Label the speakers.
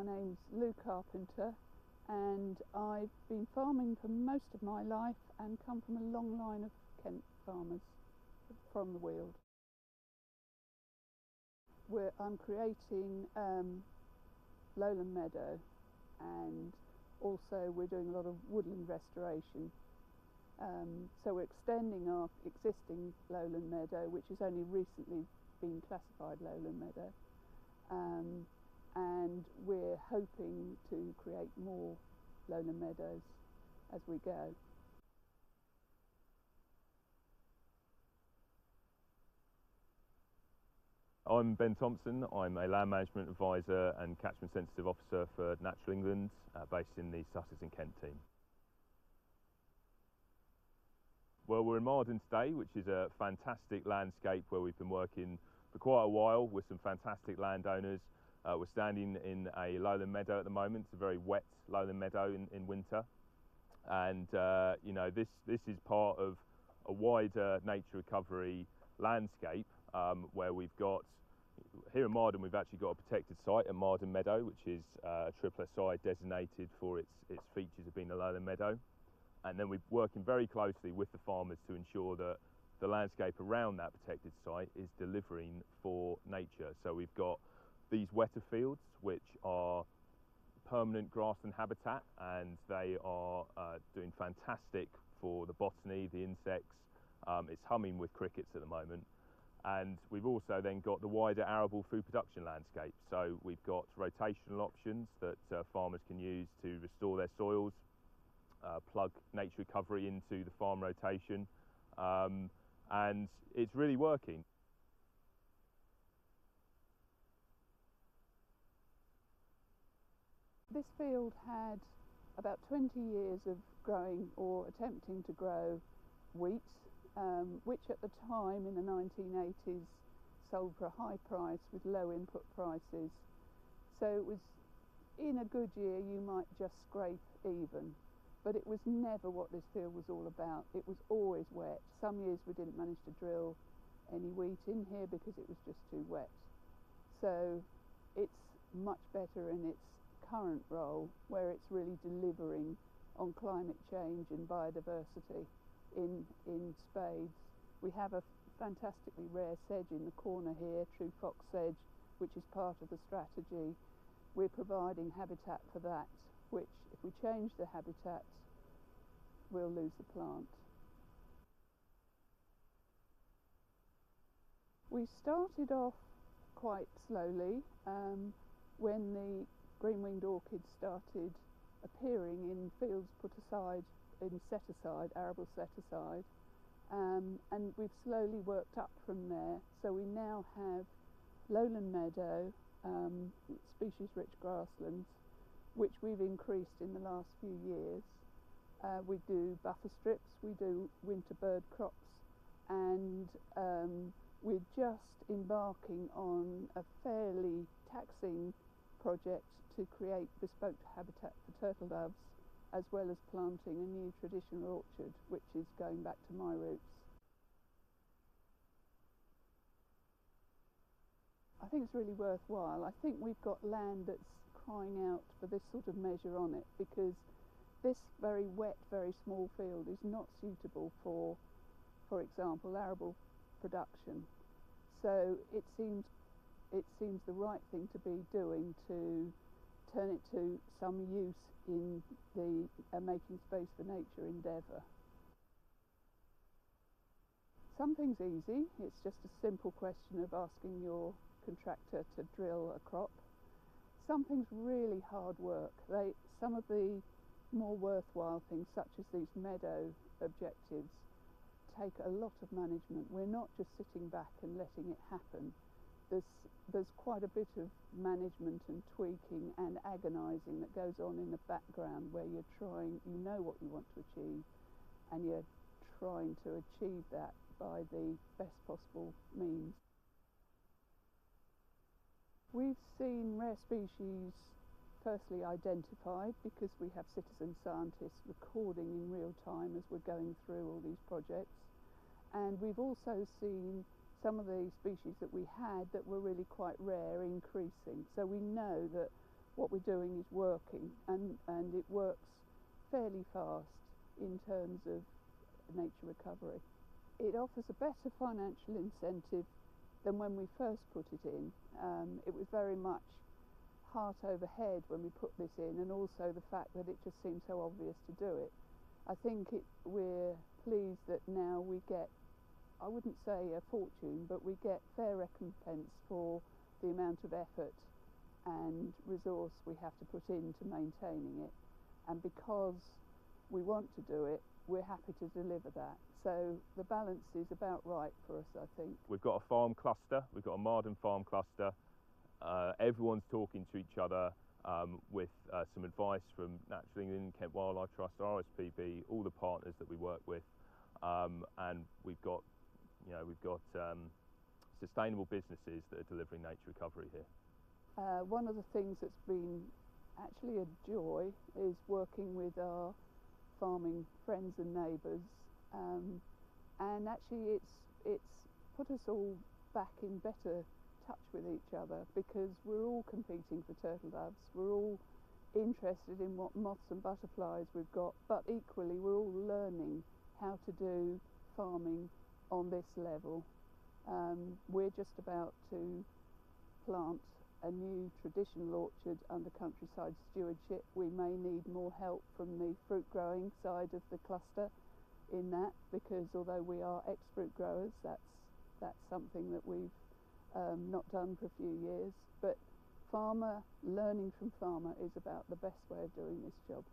Speaker 1: My name's Carpenter, and I've been farming for most of my life and come from a long line of Kent farmers from the Weald. I'm creating Lowland Meadow, and also we're doing a lot of woodland restoration. So we're extending our existing Lowland Meadow, which has only recently been classified Lowland Meadow, and we're hoping to create more Lowland Meadows as we go.
Speaker 2: I'm Ben Thompson. I'm a land management advisor and catchment sensitive officer for Natural England, based in the Sussex and Kent team. Well, we're in Marden today, which is a fantastic landscape where we've been working for quite a while with some fantastic landowners. We're standing in a lowland meadow at the moment. It's a very wet lowland meadow in winter, and you know, this is part of a wider nature recovery landscape where we've got, here in Marden, we've actually got a protected site at Marden Meadow, which is a triple SI designated for its features of being a lowland meadow. And then we're working very closely with the farmers to ensure that the landscape around that protected site is delivering for nature. So we've got these wetter fields, which are permanent grassland habitat, and they are doing fantastic for the botany, the insects. It's humming with crickets at the moment. And we've also then got the wider arable food production landscape. So we've got rotational options that farmers can use to restore their soils, plug nature recovery into the farm rotation, and it's really working.
Speaker 1: This field had about 20 years of growing or attempting to grow wheat, which at the time in the 1980s sold for a high price with low input prices. So it was, in a good year you might just scrape even, but it was never what this field was all about. It was always wet. Some years we didn't manage to drill any wheat in here because it was just too wet. So it's much better in its current role, where it's really delivering on climate change and biodiversity in spades. We have a fantastically rare sedge in the corner here, true fox sedge, which is part of the strategy. We're providing habitat for that, which if we change the habitat, we'll lose the plant. We started off quite slowly. When the green-winged orchids started appearing in fields put aside, in set-aside, arable set-aside, and we've slowly worked up from there. So we now have lowland meadow, species-rich grasslands, which we've increased in the last few years. We do buffer strips, we do winter bird crops, and we're just embarking on a fairly taxing project to create bespoke habitat for turtle doves, as well as planting a new traditional orchard, which is going back to my roots. I think it's really worthwhile. I think we've got land that's crying out for this sort of measure on it, because this very wet, very small field is not suitable for example, arable production. So it seems the right thing to be doing to turn it to some use in the making space for nature endeavour. Something's easy. It's just a simple question of asking your contractor to drill a crop. Something's really hard work. Some of the more worthwhile things, such as these meadow objectives, take a lot of management. We're not just sitting back and letting it happen. There's quite a bit of management and tweaking and agonising that goes on in the background, where you're trying, you know what you want to achieve, and you're trying to achieve that by the best possible means. We've seen rare species firstly identified because we have citizen scientists recording in real time as we're going through all these projects, and we've also seen some of the species that we had that were really quite rare increasing. So we know that what we're doing is working, and it works fairly fast in terms of nature recovery. It offers a better financial incentive than when we first put it in. It was very much heart over head when we put this in, and also the fact that it just seemed so obvious to do it. I think we're pleased that now we get, I wouldn't say a fortune, but we get fair recompense for the amount of effort and resource we have to put into maintaining it. And because we want to do it, we're happy to deliver that. So the balance is about right for us, I think.
Speaker 2: We've got a farm cluster, we've got a Marden farm cluster. Everyone's talking to each other with some advice from Natural England, Kent Wildlife Trust, RSPB, all the partners that we work with, and we've got sustainable businesses that are delivering nature recovery here.
Speaker 1: One of the things that's been actually a joy is working with our farming friends and neighbours, and actually it's put us all back in better touch with each other, because we're all competing for turtle doves, we're all interested in what moths and butterflies we've got, but equally we're all learning how to do farming on this level. We're just about to plant a new traditional orchard under countryside stewardship. We may need more help from the fruit growing side of the cluster in that, because although we are ex-fruit growers, that's something that we've not done for a few years. But learning from farmer is about the best way of doing this job.